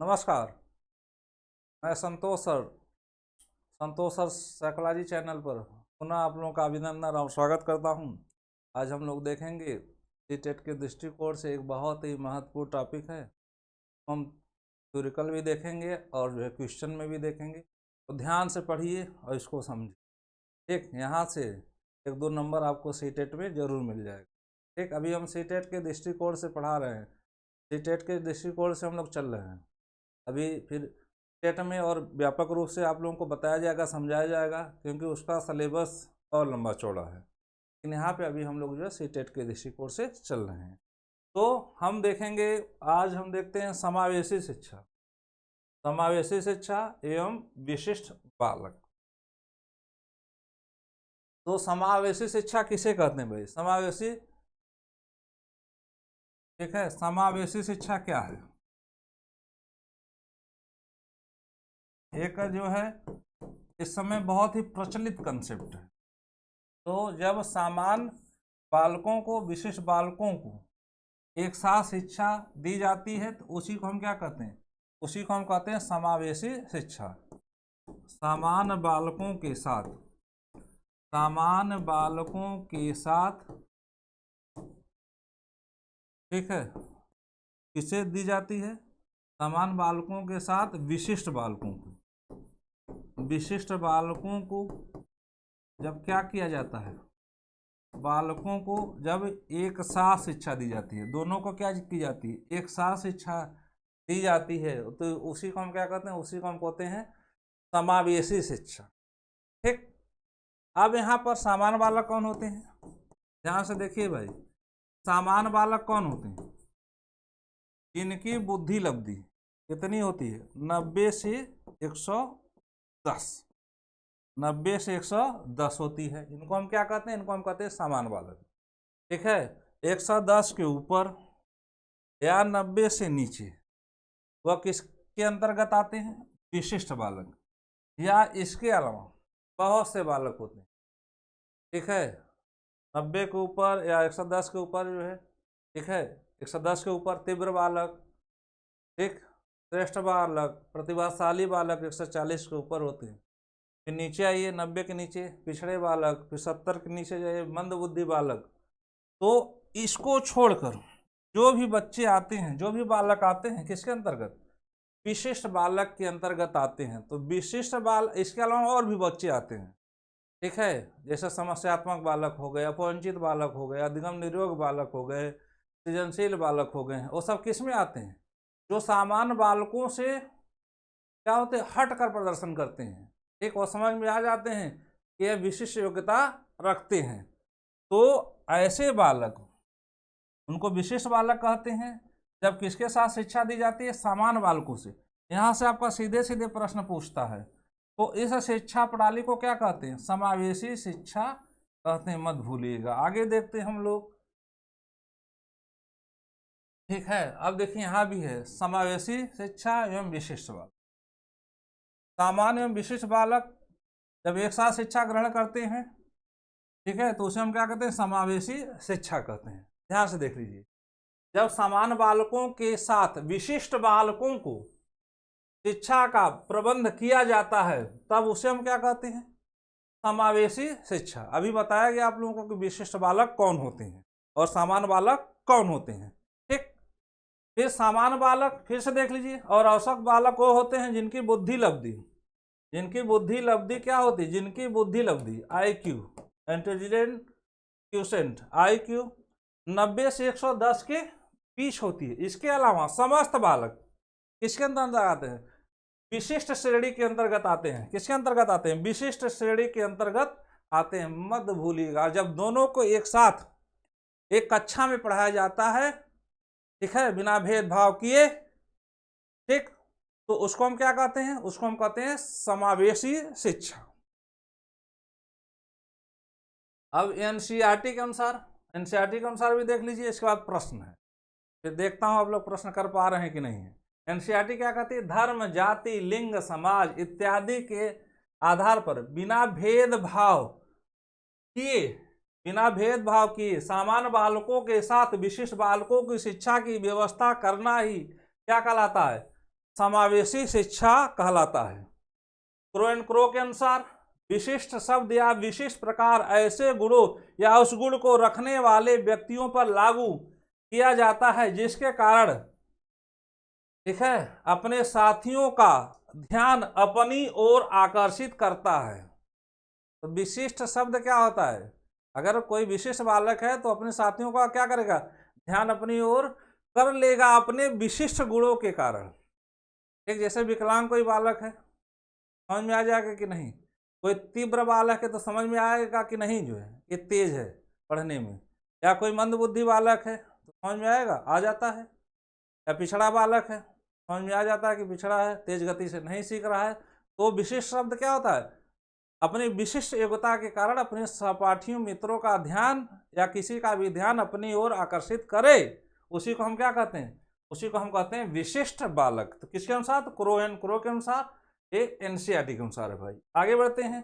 नमस्कार। मैं संतोष sir psychology channel पर पुनः आप लोगों का अभिनंदन और स्वागत करता हूं। आज हम लोग देखेंगे सीटेट के दृष्टिकोण से एक बहुत ही महत्वपूर्ण टॉपिक है। हम थ्योरिकल भी देखेंगे और जो है क्वेश्चन में भी देखेंगे, तो ध्यान से पढ़िए और इसको समझिए। ठीक, यहाँ से 1-2 नंबर आपको सीटेट में जरूर मिल जाएगा। ठीक, अभी हम सीटेट के दृष्टिकोण से पढ़ा रहे हैं, सीटेट के दृष्टिकोण से हम लोग चल रहे हैं। अभी फिर टेट में और व्यापक रूप से आप लोगों को बताया जाएगा, समझाया जाएगा, क्योंकि उसका सिलेबस और लंबा चौड़ा है। लेकिन यहाँ पे अभी हम लोग जो है सी टेट के दृष्टिकोण से चल रहे हैं। तो हम देखेंगे, आज हम देखते हैं समावेशी शिक्षा, समावेशी शिक्षा एवं विशिष्ट बालक। तो समावेशी शिक्षा किसे कहते हैं भाई? समावेशी, ठीक है, समावेशी शिक्षा क्या है? एक जो है इस समय बहुत ही प्रचलित कंसेप्ट है। तो जब सामान्य बालकों को विशिष्ट बालकों को एक साथ शिक्षा दी जाती है तो उसी को हम क्या कहते हैं? उसी को हम कहते हैं समावेशी शिक्षा। सामान्य बालकों के साथ, सामान्य बालकों के साथ, ठीक है, किसे दी जाती है? सामान्य बालकों के साथ विशिष्ट बालकों को, विशिष्ट बालकों को जब क्या किया जाता है? बालकों को जब एक साथ शिक्षा दी जाती है, दोनों को क्या की जाती है? एक साथ शिक्षा दी जाती है, तो उसी को हम क्या कहते हैं? उसी को हम कहते हैं समावेशी शिक्षा। ठीक, अब यहाँ पर सामान्य बालक कौन होते हैं? ध्यान से देखिए भाई, सामान्य बालक कौन होते हैं? इनकी बुद्धि लब्धि कितनी होती है? 90 से 110, 90 से 110 होती है। इनको हम क्या कहते हैं? इनको हम कहते हैं सामान्य बालक। ठीक है, 110 के ऊपर या 90 से नीचे वह किसके अंतर्गत आते हैं? विशिष्ट बालक। या इसके अलावा बहुत से बालक होते हैं। ठीक है, 90 के ऊपर या 110 के ऊपर जो है, ठीक है, 110 के ऊपर तीव्र बालक, ठीक, श्रेष्ठ बालक, प्रतिभाशाली बालक 140 के ऊपर होते हैं। फिर नीचे आइए, 90 के नीचे पिछड़े बालक, फिर 70 के नीचे जाइए मंद बुद्धि बालक। तो इसको छोड़कर जो भी बच्चे आते हैं, जो भी बालक आते हैं, किसके अंतर्गत? विशिष्ट बालक के अंतर्गत आते हैं। तो विशिष्ट बाल, इसके अलावा और भी बच्चे आते हैं, ठीक है, जैसे समस्यात्मक बालक हो गए, अपवंचित बालक हो गए, अधिगम निरोग बालक हो गए, सृजनशील बालक हो गए। वो सब किस में आते हैं? जो सामान्य बालकों से क्या होते हैं? हट कर प्रदर्शन करते हैं। ठीक, वो समझ में आ जाते हैं कि यह विशिष्ट योग्यता रखते हैं। तो ऐसे बालक, उनको विशिष्ट बालक कहते हैं। जब किसके साथ शिक्षा दी जाती है? सामान्य बालकों से। यहाँ से आपका सीधे सीधे प्रश्न पूछता है, तो इस शिक्षा प्रणाली को क्या कहते हैं? समावेशी शिक्षा कहते हैं, मत भूलिएगा। आगे देखते हैं हम लोग। ठीक है, अब देखिए यहाँ भी है समावेशी शिक्षा एवं विशिष्ट बालक। सामान्य एवं विशिष्ट बालक जब एक साथ शिक्षा ग्रहण करते हैं, ठीक है, तो उसे हम क्या कहते हैं? समावेशी शिक्षा कहते हैं। ध्यान से देख लीजिए, जब सामान्य बालकों के साथ विशिष्ट बालकों को शिक्षा का प्रबंध किया जाता है, तब उसे हम क्या कहते हैं? समावेशी शिक्षा। अभी बताया गया आप लोगों को कि विशिष्ट बालक कौन होते हैं और सामान्य बालक कौन होते हैं। ठीक, फिर सामान्य बालक फिर से देख लीजिए, और औसत बालक वो होते हैं जिनकी बुद्धि लब्धि, जिनकी बुद्धि लब्धि क्या होती है? जिनकी बुद्धि लब्धि IQ, इंटेलिजेंट क्यूसेंट, IQ 90 से 110 के बीच होती है। इसके अलावा समस्त बालक किसके अंतर्गत आते हैं? विशिष्ट श्रेणी के अंतर्गत आते हैं। किसके अंतर्गत आते हैं? विशिष्ट श्रेणी के अंतर्गत आते हैं, मत भूलिएगा। जब दोनों को एक साथ एक कक्षा में पढ़ाया जाता है, ठीक है, बिना भेदभाव किए, ठीक, तो उसको हम क्या कहते हैं? उसको हम कहते हैं समावेशी शिक्षा। अब एनसीईआरटी के अनुसार, एनसीईआरटी के अनुसार भी देख लीजिए। इसके बाद प्रश्न है, फिर देखता हूं आप लोग प्रश्न कर पा रहे हैं कि नहीं है। एनसीईआरटी क्या कहती है? धर्म, जाति, लिंग, समाज इत्यादि के आधार पर बिना भेदभाव किए, बिना भेदभाव किए सामान्य बालकों के साथ विशिष्ट बालकों की शिक्षा की व्यवस्था करना ही क्या कहलाता है? समावेशी शिक्षा कहलाता है। क्रो एंड क्रो के अनुसार विशिष्ट शब्द या विशिष्ट प्रकार ऐसे गुणों या उस गुण को रखने वाले व्यक्तियों पर लागू किया जाता है जिसके कारण, ठीक है, अपने साथियों का ध्यान अपनी ओर आकर्षित करता है। तो विशिष्ट शब्द क्या होता है? अगर कोई विशिष्ट बालक है तो अपने साथियों का क्या करेगा? ध्यान अपनी ओर कर लेगा अपने विशिष्ट गुणों के कारण। एक जैसे विकलांग कोई बालक है, समझ में आ जाएगा कि नहीं? कोई तीव्र बालक है तो समझ में आएगा कि नहीं, जो है ये तेज है पढ़ने में। या कोई मंदबुद्धि बालक है तो समझ में आएगा, आ जाता है। या पिछड़ा बालक है, समझ में आ जाता है कि पिछड़ा है, तेज गति से नहीं सीख रहा है। तो विशिष्ट शब्द क्या होता है? अपनी विशिष्ट योग्यता के कारण अपने सहपाठियों मित्रों का ध्यान या किसी का भी ध्यान अपनी ओर आकर्षित करे, उसी को हम क्या कहते हैं? उसी को हम कहते हैं विशिष्ट बालक। तो किसके अनुसार? तो क्रो एंड क्रो के अनुसार, ये एनसीईआरटी के अनुसार है भाई। आगे बढ़ते हैं।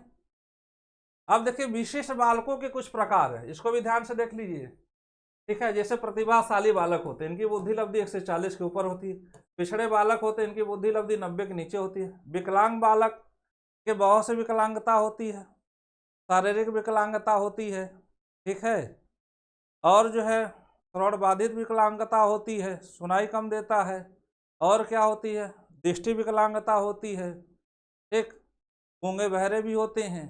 अब देखिए विशिष्ट बालकों के कुछ प्रकार है, इसको भी ध्यान से देख लीजिए, ठीक है। जैसे प्रतिभाशाली बालक होते हैं, इनकी बुद्धि लब्धि 140 के ऊपर होती है। पिछड़े बालक होते हैं, इनकी बुद्धि लब्धि 90 के नीचे होती है। विकलांग बालक के बहुत से विकलांगता होती है, शारीरिक विकलांगता होती है, ठीक है। और जो है श्रवण बाधित विकलांगता होती है, सुनाई कम देता है। और क्या होती है? दृष्टि विकलांगता होती है, ठीक। गूंगे बहरे भी होते हैं,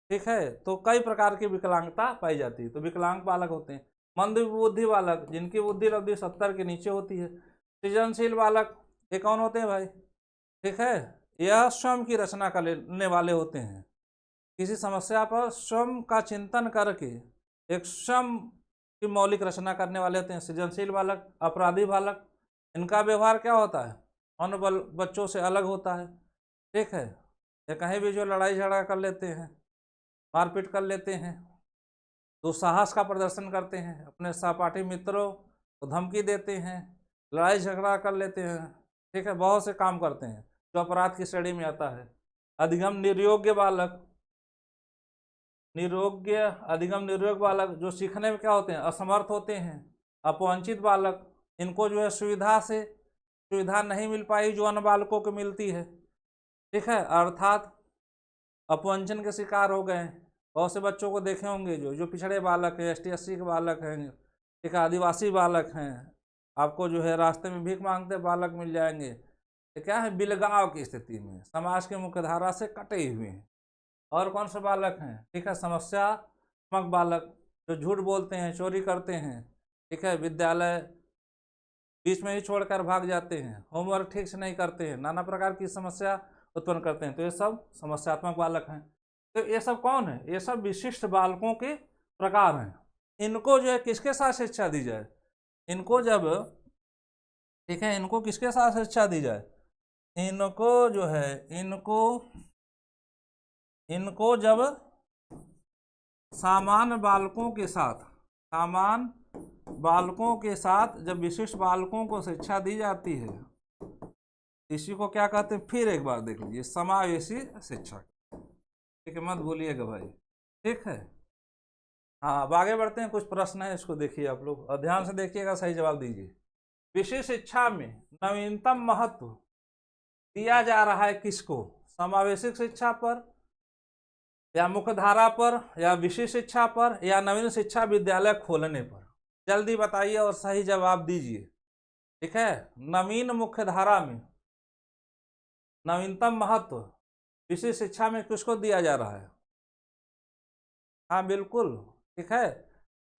ठीक है। तो कई प्रकार की विकलांगता पाई जाती है, तो विकलांग बालक होते हैं। मंद बुद्धि बालक, जिनकी बुद्धि लब्धि 70 के नीचे होती है। सृजनशील बालक, ये कौन होते हैं भाई? ठीक है, यह स्वयं की रचना करने वाले होते हैं, किसी समस्या पर स्वयं का चिंतन करके एक स्वयं की मौलिक रचना करने वाले होते हैं सृजनशील बालक। अपराधी बालक, इनका व्यवहार क्या होता है? अन्य बच्चों से अलग होता है, ठीक है। या कहीं भी जो लड़ाई झगड़ा कर लेते हैं, मारपीट कर लेते हैं, तो साहस का प्रदर्शन करते हैं, अपने सहपाठी मित्रों को धमकी देते हैं, लड़ाई झगड़ा कर लेते हैं, ठीक है, बहुत से काम करते हैं जो अपराध की श्रेणी में आता है। अधिगम निर्योग्य बालक, अधिगम निर्योग्य बालक जो सीखने में क्या होते हैं? असमर्थ होते हैं। अपवंचित बालक, इनको जो है सुविधा नहीं मिल पाई जो अन्य बालकों को मिलती है, ठीक है, अर्थात अपवंचन के शिकार हो गए। बहुत से बच्चों को देखे होंगे जो पिछड़े बालक हैं, ST SC के बालक हैं, ठीक है, आदिवासी बालक हैं, आपको जो है रास्ते में भीख मांगते बालक मिल जाएंगे। ये क्या है? बिलगाव की स्थिति में, समाज के मुख्यधारा से कटे हुए हैं। और कौन से बालक हैं? ठीक है, समस्यात्मक बालक, जो झूठ बोलते हैं, चोरी करते हैं, ठीक है, विद्यालय बीच में ही छोड़कर भाग जाते हैं, होमवर्क ठीक से नहीं करते हैं, नाना प्रकार की समस्या उत्पन्न करते हैं, तो ये सब समस्यात्मक बालक हैं। तो ये सब कौन है? ये सब विशिष्ट बालकों के प्रकार हैं। इनको जो है किसके साथ शिक्षा दी जाए? इनको जब, ठीक है, इनको किसके साथ शिक्षा दी जाए? इनको जो है इनको जब सामान्य बालकों के साथ जब विशिष्ट बालकों को शिक्षा दी जाती है, इसी को क्या कहते हैं? फिर एक बार देख लीजिए, समावेशी शिक्षा, ठीक है, मत भूलिएगा भाई, ठीक है। हाँ, अब आगे बढ़ते हैं। कुछ प्रश्न है, इसको देखिए आप लोग और ध्यान से देखिएगा, सही जवाब दीजिए। विशेष शिक्षा में नवीनतम महत्व दिया जा रहा है किसको? समावेशिक शिक्षा पर, या मुख्यधारा पर, या विशेष शिक्षा पर, या नवीन शिक्षा विद्यालय खोलने पर? जल्दी बताइए और सही जवाब दीजिए, ठीक है। नवीन मुख्यधारा में नवीनतम महत्व विशेष शिक्षा में किसको दिया जा रहा है? हाँ बिल्कुल, ठीक है।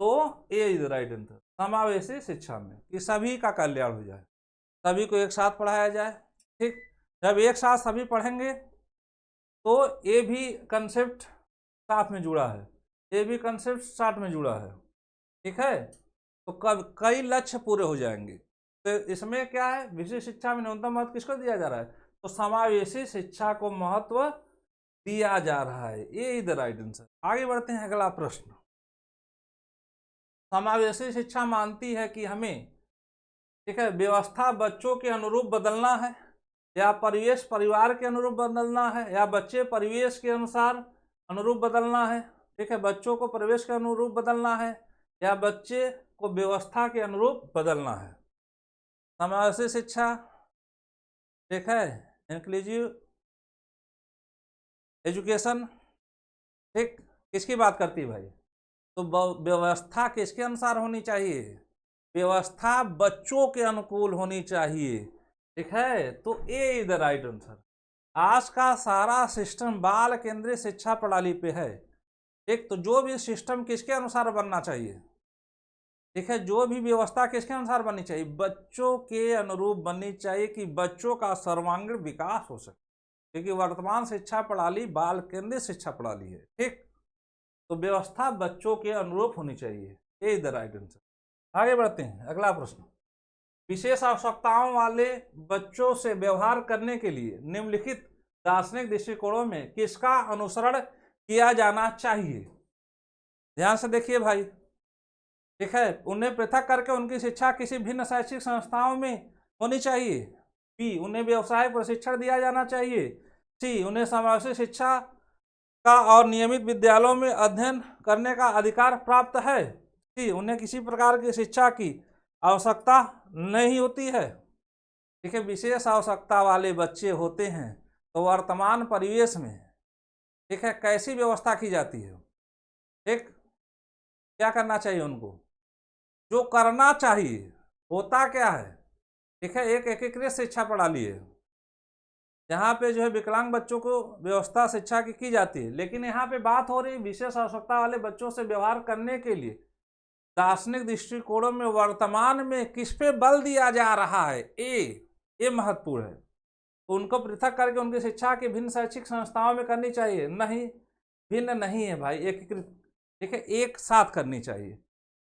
तो ए इज राइट आंसर, समावेशी शिक्षा में, कि सभी का कल्याण हो जाए, सभी को एक साथ पढ़ाया जाए, ठीक। जब एक साथ सभी पढ़ेंगे तो ये भी कंसेप्ट साथ में जुड़ा है, ये भी कंसेप्ट साथ में जुड़ा है, ठीक है। तो कई लक्ष्य पूरे हो जाएंगे। तो इसमें क्या है? विशेष शिक्षा में न्यूनतम महत्व किसको दिया जा रहा है? तो समावेशी शिक्षा को महत्व दिया जा रहा है, ये इज द राइट आंसर। आगे बढ़ते हैं, अगला प्रश्न। समावेशी शिक्षा मानती है कि हमें, ठीक है, व्यवस्था बच्चों के अनुरूप बदलना है, या परिवेश परिवार के अनुरूप बदलना है, या बच्चे परिवेश के अनुसार अनुरूप बदलना है, ठीक है, बच्चों को परिवेश के अनुरूप बदलना है, या बच्चे को व्यवस्था के अनुरूप बदलना है। समावेशी शिक्षा, ठीक है, इंक्लूसिव एजुकेशन, ठीक, किसकी बात करती है भाई? तो व्यवस्था किसके अनुसार होनी चाहिए? व्यवस्था बच्चों के अनुकूल होनी चाहिए, ठीक है। तो ए इज द राइट आंसर। आज का सारा सिस्टम बाल केंद्रित शिक्षा प्रणाली पे है, ठीक। तो जो भी सिस्टम किसके अनुसार बनना चाहिए, ठीक है, जो भी व्यवस्था किसके अनुसार बननी चाहिए? बच्चों के अनुरूप बननी चाहिए कि बच्चों का सर्वांगीण विकास हो सके, क्योंकि वर्तमान शिक्षा प्रणाली बाल केंद्रित शिक्षा प्रणाली है, ठीक। तो व्यवस्था बच्चों के अनुरूप होनी चाहिए, ये द राइट आंसर। आगे बढ़ते हैं, अगला प्रश्न। विशेष आवश्यकताओं वाले बच्चों से व्यवहार करने के लिए निम्नलिखित दार्शनिक दृष्टिकोणों में किसका अनुसरण किया जाना चाहिए? ध्यान से देखिए भाई, ठीक है। उन्हें पृथक करके उनकी शिक्षा किसी भिन्न शैक्षिक संस्थाओं में होनी चाहिए। बी, उन्हें व्यवसायिक प्रशिक्षण दिया जाना चाहिए। सी, उन्हें समावेशी शिक्षा का और नियमित विद्यालयों में अध्ययन करने का अधिकार प्राप्त है। सी, उन्हें किसी प्रकार की शिक्षा की आवश्यकता नहीं होती है, ठीक है। विशेष आवश्यकता वाले बच्चे होते हैं तो वर्तमान परिवेश में, ठीक है, कैसी व्यवस्था की जाती है, ठीक, क्या करना चाहिए उनको? जो करना चाहिए, होता क्या है, ठीक है, एक एकीकृत शिक्षा प्रणाली है यहाँ पे जो है विकलांग बच्चों को व्यवस्था शिक्षा की जाती है। लेकिन यहाँ पे बात हो रही विशेष आवश्यकता वाले बच्चों से व्यवहार करने के लिए दार्शनिक दृष्टिकोणों में वर्तमान में किस पे बल दिया जा रहा है? ये महत्वपूर्ण है। तो उनको पृथक करके उनकी शिक्षा की भिन्न शैक्षिक संस्थाओं में करनी चाहिए? नहीं, भिन्न नहीं है भाई, एकीकृत, ठीक है, एक साथ करनी चाहिए।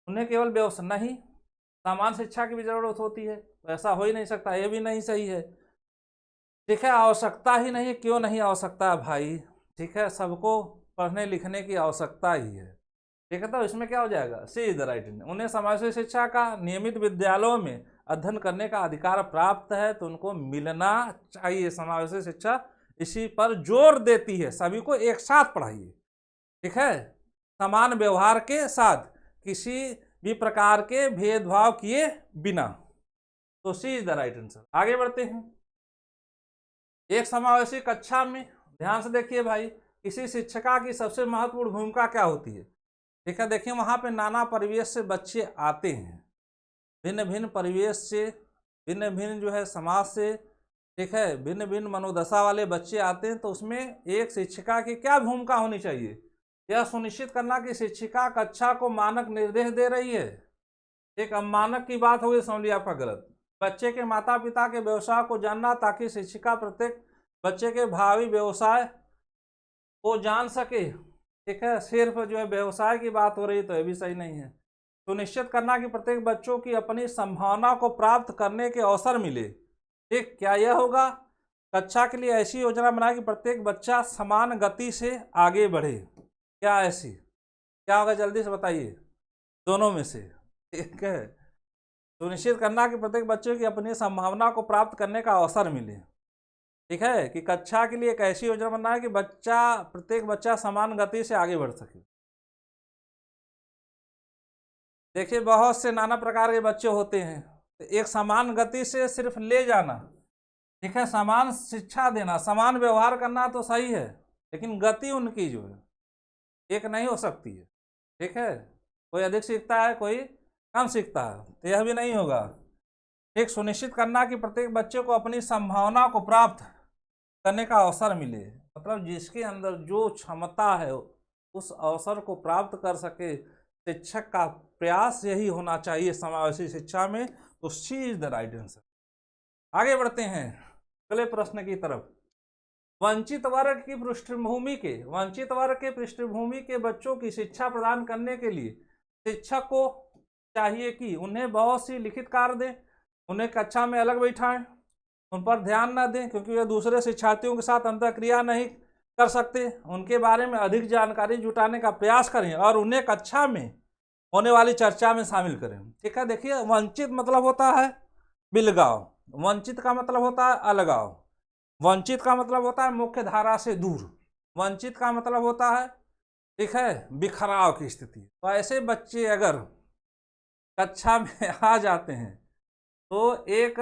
उन्हें केवल व्यवस्था नहीं, समान शिक्षा की भी जरूरत होती है, तो ऐसा हो ही नहीं सकता, ये भी नहीं सही है, ठीक है। आवश्यकता ही नहीं, क्यों नहीं आवश्यकता भाई, ठीक है, सबको पढ़ने लिखने की आवश्यकता ही है, ठीक है। तो इसमें क्या हो जाएगा? सी इज द राइट आंसर। उन्हें समावेशी शिक्षा का नियमित विद्यालयों में अध्ययन करने का अधिकार प्राप्त है, तो उनको मिलना चाहिए समावेशी शिक्षा, इसी पर जोर देती है। सभी को एक साथ पढ़ाइए, ठीक है, समान व्यवहार के साथ, किसी भी प्रकार के भेदभाव किए बिना। तो सी इज द राइट आंसर। आगे बढ़ते हैं। एक समावेशी कक्षा में ध्यान से देखिए भाई, किसी शिक्षिका की सबसे महत्वपूर्ण भूमिका क्या होती है, ठीक है। देखिए वहाँ पे नाना परिवेश से बच्चे आते हैं, भिन्न भिन्न परिवेश से, भिन्न भिन्न जो है समाज से, ठीक है, भिन्न भिन्न मनोदशा वाले बच्चे आते हैं। तो उसमें एक शिक्षिका की क्या भूमिका होनी चाहिए? यह सुनिश्चित करना कि शिक्षिका कक्षा को मानक निर्देश दे रही है, एक अवमानक की बात होगी, समझ लिया आपका गलत। बच्चे के माता पिता के व्यवसाय को जानना, ताकि शिक्षिका प्रत्येक बच्चे के भावी व्यवसाय को जान सके, ठीक है। सिर्फ जो है व्यवसाय की बात हो रही तो ये भी सही नहीं है। सुनिश्चित करना कि प्रत्येक बच्चों की अपनी संभावना को प्राप्त करने के अवसर मिले, ठीक, क्या यह होगा? कक्षा के लिए ऐसी योजना बनाए कि प्रत्येक बच्चा समान गति से आगे बढ़े। क्या ऐसी, क्या होगा जल्दी से बताइए, दोनों में से, ठीक है। सुनिश्चित करना कि प्रत्येक बच्चे की अपनी संभावना को प्राप्त करने का अवसर मिले, ठीक है, कि कक्षा के लिए एक ऐसी योजना बनाना है कि प्रत्येक बच्चा समान गति से आगे बढ़ सके। देखिए बहुत से नाना प्रकार के बच्चे होते हैं, तो एक समान गति से सिर्फ ले जाना, ठीक है, समान शिक्षा देना, समान व्यवहार करना तो सही है, लेकिन गति उनकी जो है एक नहीं हो सकती है, ठीक है। कोई अधिक सीखता है, कोई कम सीखता है, तो यह भी नहीं होगा। एक सुनिश्चित करना कि प्रत्येक बच्चे को अपनी संभावना को प्राप्त करने का अवसर मिले, मतलब जिसके अंदर जो क्षमता है उस अवसर को प्राप्त कर सके। शिक्षक का प्रयास यही होना चाहिए समावेशी शिक्षा में। तो सी इज द राइट आंसर। आगे बढ़ते हैं अगले प्रश्न की तरफ। वंचित वर्ग के पृष्ठभूमि के बच्चों की शिक्षा प्रदान करने के लिए शिक्षक को चाहिए कि उन्हें बहुत सी लिखित कार्य दें, उन्हें कक्षा में अलग बैठाएं, उन पर ध्यान न दें क्योंकि वे दूसरे शिक्षार्थियों के साथ अंतःक्रिया नहीं कर सकते, उनके बारे में अधिक जानकारी जुटाने का प्रयास करें और उन्हें कक्षा में होने वाली चर्चा में शामिल करें, ठीक है। देखिए वंचित मतलब होता है बिलगाव, वंचित का मतलब होता है अलगाव, वंचित का मतलब होता है मुख्य धारा से दूर, वंचित का मतलब होता है, ठीक है, बिखराव की स्थिति। तो ऐसे बच्चे अगर कक्षा में आ जाते हैं तो एक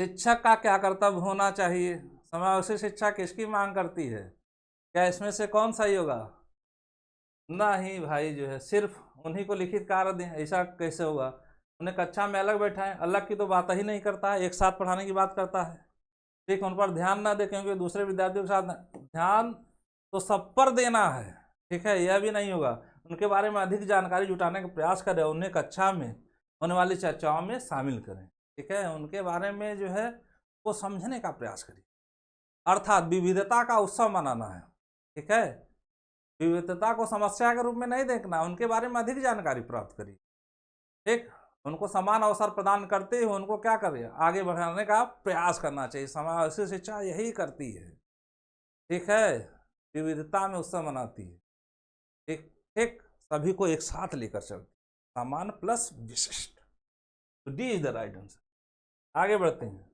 शिक्षक का क्या कर्तव्य होना चाहिए? समावेशी शिक्षा किसकी मांग करती है? क्या इसमें से कौन सही होगा? नहीं भाई, जो है सिर्फ उन्हीं को लिखित कार्य दें, ऐसा कैसे होगा? उन्हें कक्षा में अलग बैठाएं, अलग की तो बात ही नहीं करता है, एक साथ पढ़ाने की बात करता है। ठीक, उन पर ध्यान ना दें, क्योंकि दूसरे विद्यार्थियों के साथ ध्यान तो सब पर देना है। ठीक है, यह भी नहीं होगा। उनके बारे में अधिक जानकारी जुटाने का प्रयास करें, उन्हें कक्षा में होने वाली चर्चाओं में शामिल करें। ठीक है, उनके बारे में जो है वो समझने का प्रयास करिए, अर्थात विविधता का उत्सव मनाना है। ठीक है, विविधता को समस्या के रूप में नहीं देखना, उनके बारे में अधिक जानकारी प्राप्त करिए। ठीक, उनको समान अवसर प्रदान करते हुए उनको क्या करें, आगे बढ़ाने का प्रयास करना चाहिए। समावेशी शिक्षा यही करती है। ठीक है, विविधता में उत्सव मनाती है। ठीक ठीक, सभी को एक साथ लेकर चलती, समान प्लस विशिष्ट। तो D is the right answer. आगे बढ़ते हैं।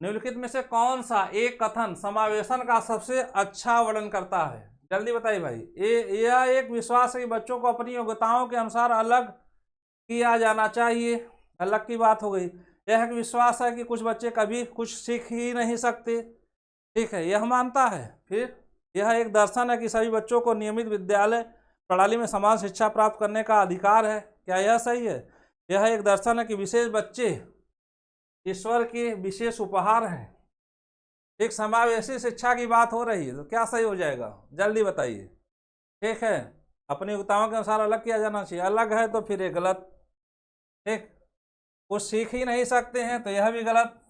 निम्नलिखित में से कौन सा एक कथन समावेशन का सबसे अच्छा वर्णन करता है? जल्दी बताइए भाई। यह एक विश्वास है कि बच्चों को अपनी योग्यताओं के अनुसार अलग किया जाना चाहिए। अलग की बात हो गई। यह एक विश्वास है कि कुछ बच्चे कभी कुछ सीख ही नहीं सकते। ठीक है, यह मानता है। फिर यह एक दर्शन है कि सभी बच्चों को नियमित विद्यालय प्रणाली में समान शिक्षा प्राप्त करने का अधिकार है। क्या यह सही है? यह एक दर्शन है कि विशेष बच्चे ईश्वर के विशेष उपहार हैं। एक समावेशी शिक्षा की बात हो रही है, तो क्या सही हो जाएगा? जल्दी बताइए। ठीक है, अपनी योग्यताओं के अनुसार अलग किया जाना चाहिए। अलग है तो फिर ये गलत। ठीक, कुछ सीख ही नहीं सकते हैं तो यह भी गलत।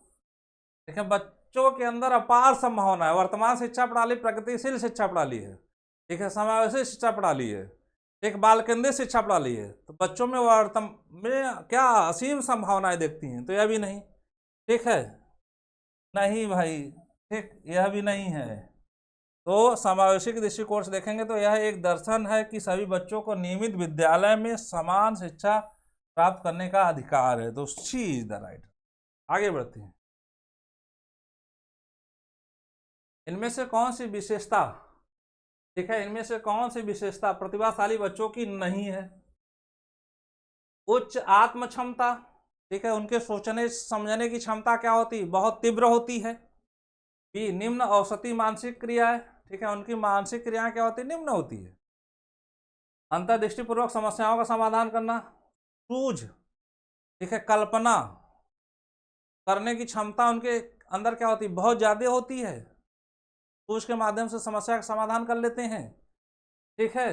देखिए, बच्चों के अंदर अपार संभावना है। वर्तमान शिक्षा प्रणाली प्रगतिशील शिक्षा प्रणाली है। ठीक है, समावेशी शिक्षा प्रणाली है, एक बाल केंद्रित शिक्षा प्रणाली है। तो बच्चों में में क्या असीम संभावनाएं देखती हैं, तो यह भी नहीं। ठीक है, नहीं भाई। ठीक, यह भी नहीं है। तो समावेशी के दृष्टिकोण से देखेंगे तो यह एक दर्शन है कि सभी बच्चों को नियमित विद्यालय में समान शिक्षा प्राप्त करने का अधिकार है। तो सी इज द राइट। आगे बढ़ते हैं। इनमें से कौन सी विशेषता, ठीक है, इनमें से कौन सी विशेषता प्रतिभाशाली बच्चों की नहीं है? उच्च आत्म क्षमता। ठीक है, उनके सोचने समझने की क्षमता क्या होती है? बहुत तीव्र होती है। बी, निम्न औसती मानसिक क्रियाएं। ठीक है, उनकी मानसिक क्रियाएं क्या होती है? निम्न होती है। अंतर्दृष्टिपूर्वक समस्याओं का समाधान करना, सूझ। ठीक है, कल्पना करने की क्षमता उनके अंदर क्या होती है? बहुत ज्यादा होती है। सूझ के माध्यम से समस्या का समाधान कर लेते हैं। ठीक है,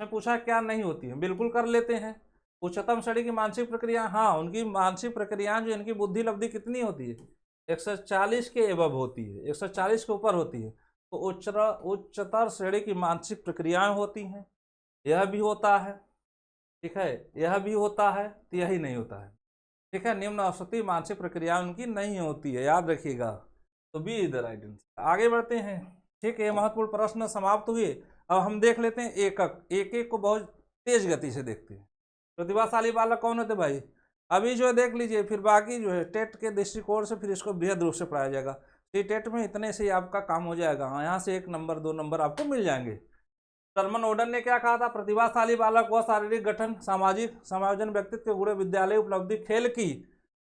मैं पूछा क्या नहीं होती है? बिल्कुल कर लेते हैं। उच्चतम श्रेणी की मानसिक प्रक्रिया, हाँ, उनकी मानसिक प्रक्रियाएं जो इनकी बुद्धि लब्धि कितनी होती है? 140 के एबव होती है, 140 के ऊपर होती है। तो उच्चतर श्रेणी की मानसिक प्रक्रियाएं होती हैं। यह भी होता है। ठीक है, यह भी होता है, तो यही नहीं होता है। ठीक है, निम्न औसती मानसिक प्रक्रिया उनकी नहीं होती है, याद रखिएगा। तो B is the right answer. आगे बढ़ते हैं। ठीक है, महत्वपूर्ण प्रश्न समाप्त हुए। अब हम देख लेते हैं एकक, एक एक को बहुत तेज गति से देखते हैं। प्रतिभाशाली बालक कौन होते भाई? अभी जो है देख लीजिए, फिर बाकी जो है टेट के दृष्टिकोण से फिर इसको बृहद रूप से पढ़ाया जाएगा। तो टेट में इतने से ही आपका काम हो जाएगा। हाँ, यहाँ से 1 नंबर 2 नंबर आपको मिल जाएंगे। सलमान ओडन ने क्या कहा था? प्रतिभाशाली बालक वह शारीरिक गठन, सामाजिक समायोजन, व्यक्तित्व के गुण, विद्यालय उपलब्धि, खेल की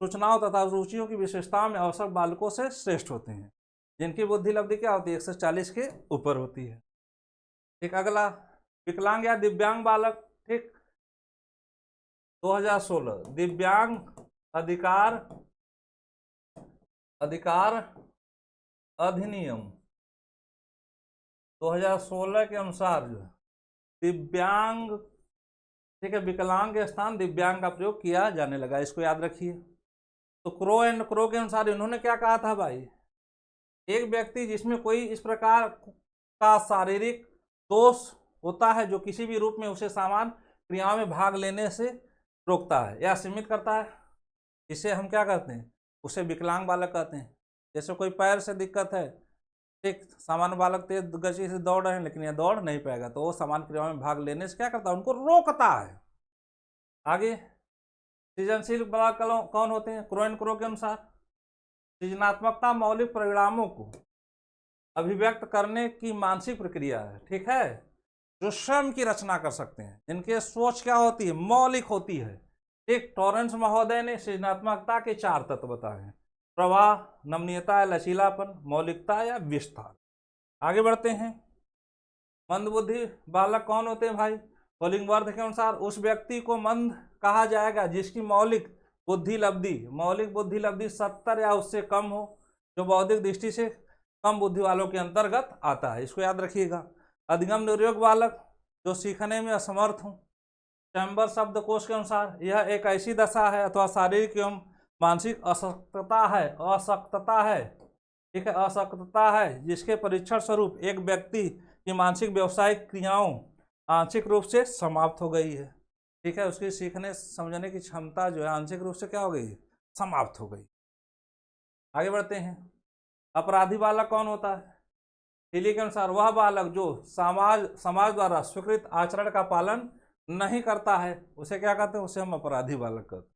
सूचनाओं तथा रुचियों की विशेषताओं में अवसर बालकों से श्रेष्ठ होते हैं, जिनकी बुद्धि लब्धि क्या होती है? 140 के ऊपर होती है। ठीक, अगला विकलांग या दिव्यांग बालक। ठीक, 2016 दिव्यांग अधिकार अधिनियम 2016 के अनुसार जो है दिव्यांग, ठीक है, विकलांग के स्थान दिव्यांग का प्रयोग किया जाने लगा। इसको याद रखिए। तो क्रो एंड क्रो के अनुसार इन्होंने क्या कहा था भाई? एक व्यक्ति जिसमें कोई इस प्रकार का शारीरिक दोष होता है जो किसी भी रूप में उसे समान क्रियाओं में भाग लेने से रोकता है या सीमित करता है, इसे हम क्या कहते हैं? उसे विकलांग बालक कहते हैं। जैसे कोई पैर से दिक्कत है, ठीक, सामान्य बालक तेज गति से दौड़ रहे हैं लेकिन यह दौड़ नहीं पाएगा, तो वो समान क्रियाओं में भाग लेने से क्या करता है? उनको रोकता है। आगे सृजनशील बालक कौन होते हैं? क्रो एंड क्रो के अनुसार सृजनात्मकता मौलिक परिणामों को अभिव्यक्त करने की मानसिक प्रक्रिया है। ठीक है, जो स्वयं की रचना कर सकते हैं, जिनके सोच क्या होती है? मौलिक होती है। एक टॉरेंस महोदय ने सृजनात्मकता के 4 तत्व बताए हैं। प्रवाह, नमनीयता या लचीलापन, मौलिकता या विस्तार। आगे बढ़ते हैं। मंदबुद्धि बालक कौन होते हैं भाई? पुल्लिंग वर्ग के अनुसार उस व्यक्ति को मंद कहा जाएगा जिसकी मौलिक बुद्धि लब्धि 70 या उससे कम हो, जो बौद्धिक दृष्टि से कम बुद्धि वालों के अंतर्गत आता है। इसको याद रखिएगा। अधिगम निर्योग बालक, जो सीखने में असमर्थ हो। चैम्बर शब्दकोश के अनुसार यह एक ऐसी दशा है अथवा शारीरिक एवं मानसिक अशक्तता है, ठीक है, अशक्तता है, जिसके परीक्षण स्वरूप एक व्यक्ति की मानसिक व्यवसायिक क्रियाओं आंशिक रूप से समाप्त हो गई है। ठीक है, उसकी सीखने समझने की क्षमता जो है आंशिक रूप से क्या हो गई? समाप्त हो गई। आगे बढ़ते हैं। अपराधी बालक कौन होता है? हिली के अनुसार वह बालक जो समाज द्वारा स्वीकृत आचरण का पालन नहीं करता है, उसे क्या कहते हैं? उसे हम अपराधी बालक कहते हैं।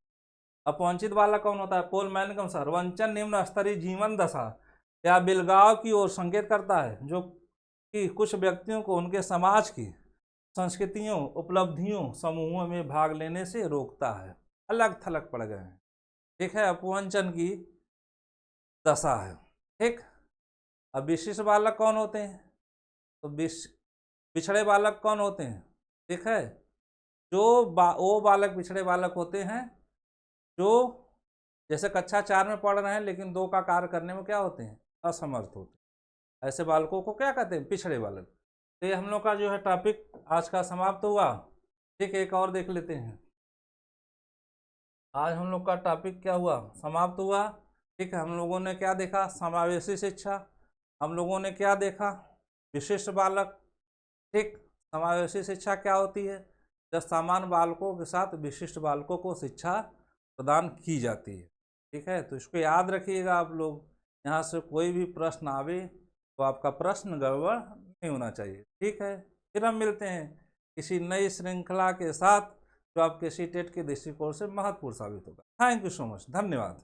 अपवंचित बालक कौन होता है? पॉल मैन के अनुसार वंचन निम्न स्तरीय जीवन दशा या बिलगाव की ओर संकेत करता है, जो कि कुछ व्यक्तियों को उनके समाज की संस्कृतियों, उपलब्धियों, समूहों में भाग लेने से रोकता है। अलग थलग पड़ गए हैं। ठीक है, अपवंचन की दशा है। ठीक। अब विशिष्ट बालक कौन होते हैं? तो पिछड़े बालक कौन होते हैं? ठीक है, वो बालक पिछड़े बालक होते हैं जो जैसे कक्षा 4 में पढ़ रहे हैं लेकिन 2 का कार्य करने में क्या होते हैं? असमर्थ होते हैं। ऐसे बालकों को क्या कहते हैं? पिछड़े बालक। तो ये हम लोग का जो है टॉपिक आज का समाप्त हुआ। ठीक है, एक और देख लेते हैं। आज हम लोग का टॉपिक क्या हुआ? समाप्त हुआ। ठीक है, हम लोगों ने क्या देखा? समावेशी शिक्षा। हम लोगों ने क्या देखा? विशिष्ट बालक। ठीक, समावेशी शिक्षा क्या होती है? जब सामान्य बालकों के साथ विशिष्ट बालकों को शिक्षा प्रदान की जाती है। ठीक है, तो इसको याद रखिएगा आप लोग। यहाँ से कोई भी प्रश्न आवे तो आपका प्रश्न गड़बड़ नहीं होना चाहिए। ठीक है, फिर हम मिलते हैं किसी नई श्रृंखला के साथ जो आपके सीटेट के दृष्टिकोण से महत्वपूर्ण साबित होगा। थैंक यू सो मच, धन्यवाद।